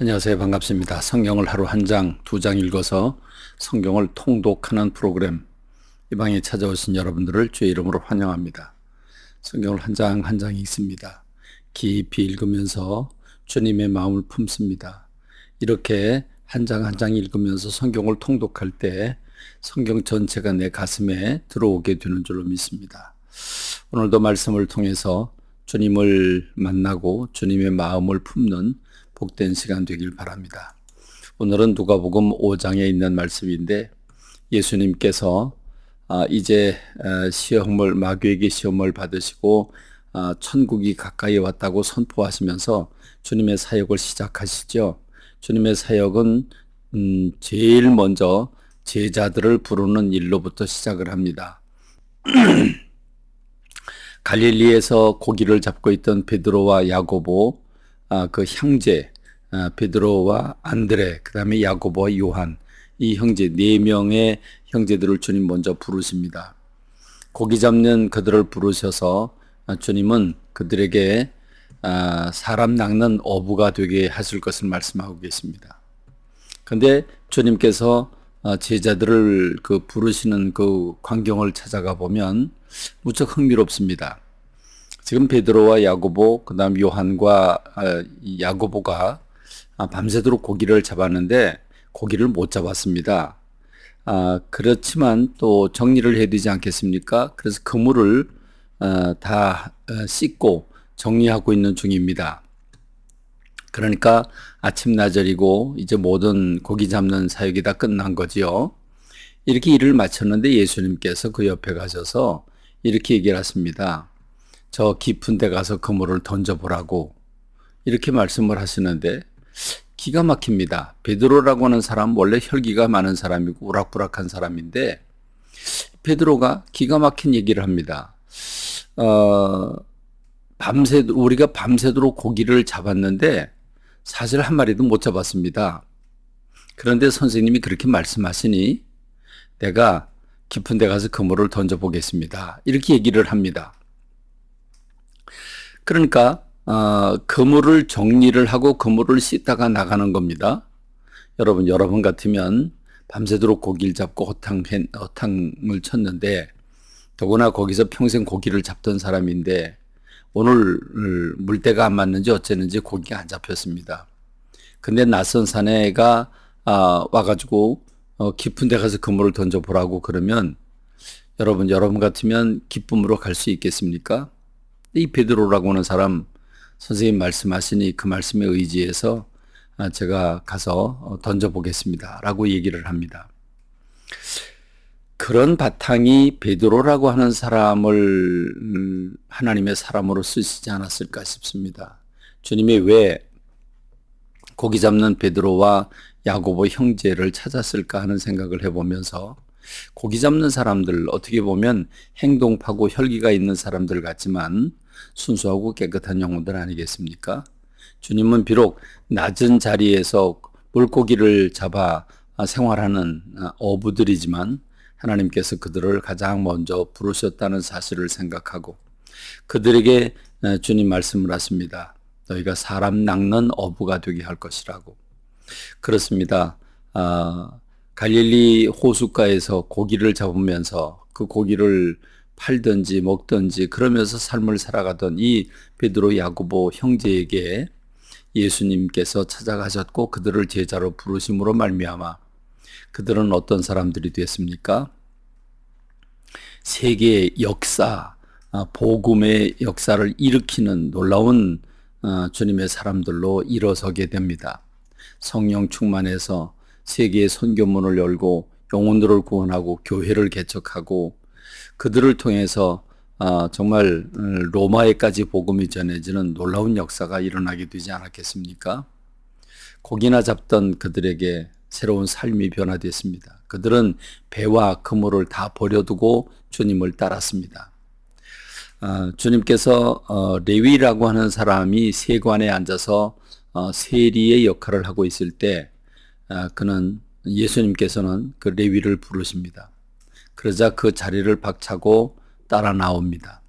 안녕하세요. 반갑습니다. 성경을 하루 한 장, 두 장 읽어서 성경을 통독하는 프로그램 이 방에 찾아오신 여러분들을 주의 이름으로 환영합니다. 성경을 한 장 한 장 읽습니다. 깊이 읽으면서 주님의 마음을 품습니다. 이렇게 한 장 한 장 읽으면서 성경을 통독할 때 성경 전체가 내 가슴에 들어오게 되는 줄로 믿습니다. 오늘도 말씀을 통해서 주님을 만나고 주님의 마음을 품는 복된 시간 되길 바랍니다. 오늘은 누가복음 5장에 있는 말씀인데 예수님께서 이제 마귀에게 시험을 받으시고 천국이 가까이 왔다고 선포하시면서 주님의 사역을 시작하시죠. 주님의 사역은 제일 먼저 제자들을 부르는 일로부터 시작을 합니다. 갈릴리에서 고기를 잡고 있던 베드로와 야고보, 그 형제 베드로와 안드레, 그 다음에 야고보와 요한, 이 형제 4명의 형제들을 주님 먼저 부르십니다. 고기 잡는 그들을 부르셔서 주님은 그들에게 사람 낚는 어부가 되게 하실 것을 말씀하고 계십니다. 그런데 주님께서 제자들을 부르시는 그 광경을 찾아가 보면 무척 흥미롭습니다. 지금 베드로와 야고보, 그 다음 요한과 야고보가 밤새도록 고기를 잡았는데 고기를 못 잡았습니다. 그렇지만 또 정리를 해야 되지 않겠습니까? 그래서 그물을 다 씻고 정리하고 있는 중입니다. 그러니까 아침나절이고 이제 모든 고기 잡는 사역이 다 끝난 거지요. 이렇게 일을 마쳤는데 예수님께서 그 옆에 가셔서 이렇게 얘기를 하십니다. 저 깊은 데 가서 그물을 던져보라고 이렇게 말씀을 하시는데 기가 막힙니다. 베드로라고 하는 사람은 원래 혈기가 많은 사람이고 우락부락한 사람인데 베드로가 기가 막힌 얘기를 합니다. 우리가 밤새도록 고기를 잡았는데 사실 한 마리도 못 잡았습니다. 그런데 선생님이 그렇게 말씀하시니 내가 깊은 데 가서 그물을 던져보겠습니다. 이렇게 얘기를 합니다. 그러니까 그물을 정리를 하고 그물을 씻다가 나가는 겁니다. 여러분 같으면 밤새도록 고기를 잡고 허탕을 쳤는데 더구나 거기서 평생 고기를 잡던 사람인데 오늘 물때가 안 맞는지 어쨌는지 고기가 안 잡혔습니다. 근데 낯선 사내가 와가지고 깊은 데 가서 그물을 던져보라고 그러면 여러분 같으면 기쁨으로 갈 수 있겠습니까? 이 베드로라고 하는 사람 선생님 말씀하시니 그 말씀에 의지해서 제가 가서 던져보겠습니다 라고 얘기를 합니다. 그런 바탕이 베드로라고 하는 사람을 하나님의 사람으로 쓰시지 않았을까 싶습니다. 주님이 왜 고기 잡는 베드로와 야고보 형제를 찾았을까 하는 생각을 해보면서 고기 잡는 사람들 어떻게 보면 행동파고 혈기가 있는 사람들 같지만 순수하고 깨끗한 영혼들 아니겠습니까? 주님은 비록 낮은 자리에서 물고기를 잡아 생활하는 어부들이지만 하나님께서 그들을 가장 먼저 부르셨다는 사실을 생각하고 그들에게 주님 말씀을 하십니다. 너희가 사람 낚는 어부가 되게 할 것이라고. 그렇습니다. 갈릴리 호숫가에서 고기를 잡으면서 그 고기를 팔든지 먹든지 그러면서 삶을 살아가던 이 베드로 야고보 형제에게 예수님께서 찾아가셨고 그들을 제자로 부르심으로 말미암아 그들은 어떤 사람들이 됐습니까? 세계의 역사, 복음의 역사를 일으키는 놀라운 주님의 사람들로 일어서게 됩니다. 성령 충만해서 세계의 선교문을 열고 영혼들을 구원하고 교회를 개척하고 그들을 통해서 정말 로마에까지 복음이 전해지는 놀라운 역사가 일어나게 되지 않았겠습니까? 고기나 잡던 그들에게 새로운 삶이 변화됐습니다. 그들은 배와 그물을 다 버려두고 주님을 따랐습니다. 주님께서 레위라고 하는 사람이 세관에 앉아서 세리의 역할을 하고 있을 때 예수님께서는 그 레위를 부르십니다. 그러자 그 자리를 박차고 따라 나옵니다.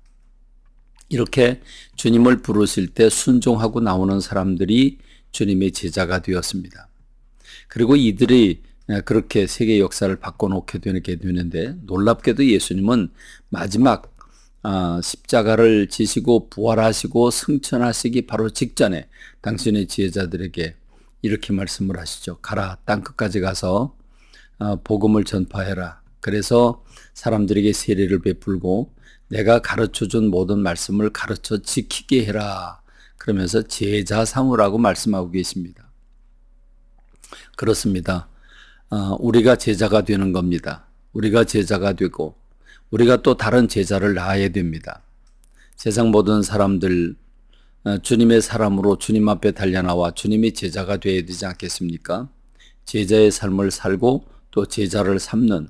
이렇게 주님을 부르실 때 순종하고 나오는 사람들이 주님의 제자가 되었습니다. 그리고 이들이 그렇게 세계 역사를 바꿔놓게 되는데, 놀랍게도 예수님은 마지막 십자가를 지시고 부활하시고 승천하시기 바로 직전에 당신의 지혜자들에게 이렇게 말씀을 하시죠. 가라, 땅끝까지 가서 복음을 전파해라. 그래서 사람들에게 세례를 베풀고 내가 가르쳐준 모든 말씀을 가르쳐 지키게 해라. 그러면서 제자 삼으라고 말씀하고 계십니다. 그렇습니다. 우리가 제자가 되는 겁니다. 우리가 제자가 되고 우리가 또 다른 제자를 낳아야 됩니다. 세상 모든 사람들 주님의 사람으로 주님 앞에 달려나와 주님의 제자가 되어야 되지 않겠습니까? 제자의 삶을 살고 또 제자를 삼는,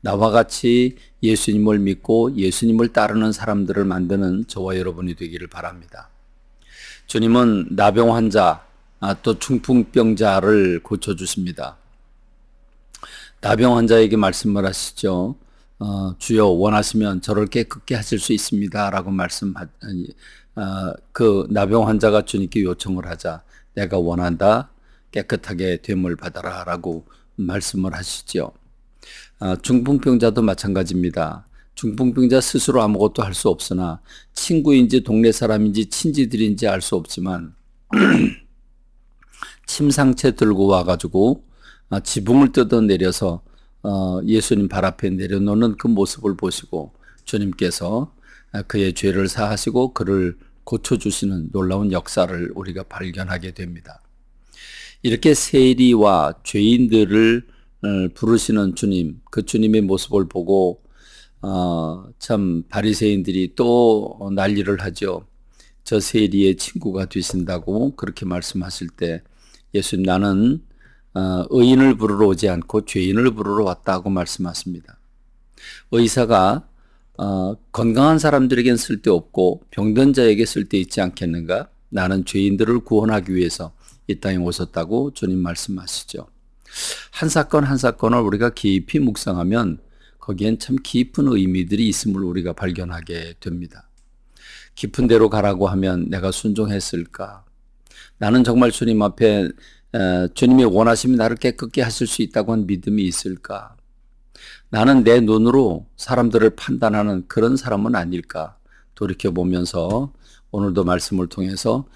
나와 같이 예수님을 믿고 예수님을 따르는 사람들을 만드는 저와 여러분이 되기를 바랍니다. 주님은 나병 환자, 또 중풍병자를 고쳐주십니다. 나병 환자에게 말씀을 하시죠. 주여 원하시면 저를 깨끗게 하실 수 있습니다. 라고 그 나병 환자가 주님께 요청을 하자, 내가 원한다, 깨끗하게 됨을 받아라 라고 말씀을 하시죠. 중풍병자도 마찬가지입니다. 중풍병자 스스로 아무것도 할 수 없으나 친구인지 동네 사람인지 친지들인지 알 수 없지만 침상채 들고 와가지고 지붕을 뜯어내려서 예수님 발 앞에 내려놓는 그 모습을 보시고 주님께서 그의 죄를 사하시고 그를 고쳐주시는 놀라운 역사를 우리가 발견하게 됩니다. 이렇게 세리와 죄인들을 부르시는 주님, 그 주님의 모습을 보고 참 바리새인들이 또 난리를 하죠. 저 세리의 친구가 되신다고 그렇게 말씀하실 때 예수님, 나는 의인을 부르러 오지 않고 죄인을 부르러 왔다고 말씀하십니다. 의사가 건강한 사람들에겐 쓸데없고 병든 자에게 쓸데있지 않겠는가? 나는 죄인들을 구원하기 위해서 이 땅에 오셨다고 주님 말씀하시죠. 한 사건 한 사건을 우리가 깊이 묵상하면 거기엔 참 깊은 의미들이 있음을 우리가 발견하게 됩니다. 깊은 데로 가라고 하면 내가 순종했을까? 나는 정말 주님 앞에 주님이 원하시면 나를 깨끗게 하실 수 있다고 한 믿음이 있을까? 나는 내 눈으로 사람들을 판단하는 그런 사람은 아닐까? 돌이켜보면서 오늘도 말씀을 통해서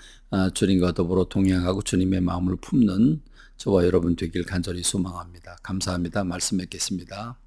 주님과 더불어 동행하고 주님의 마음을 품는 저와 여러분 되길 간절히 소망합니다. 감사합니다. 말씀 맺겠습니다.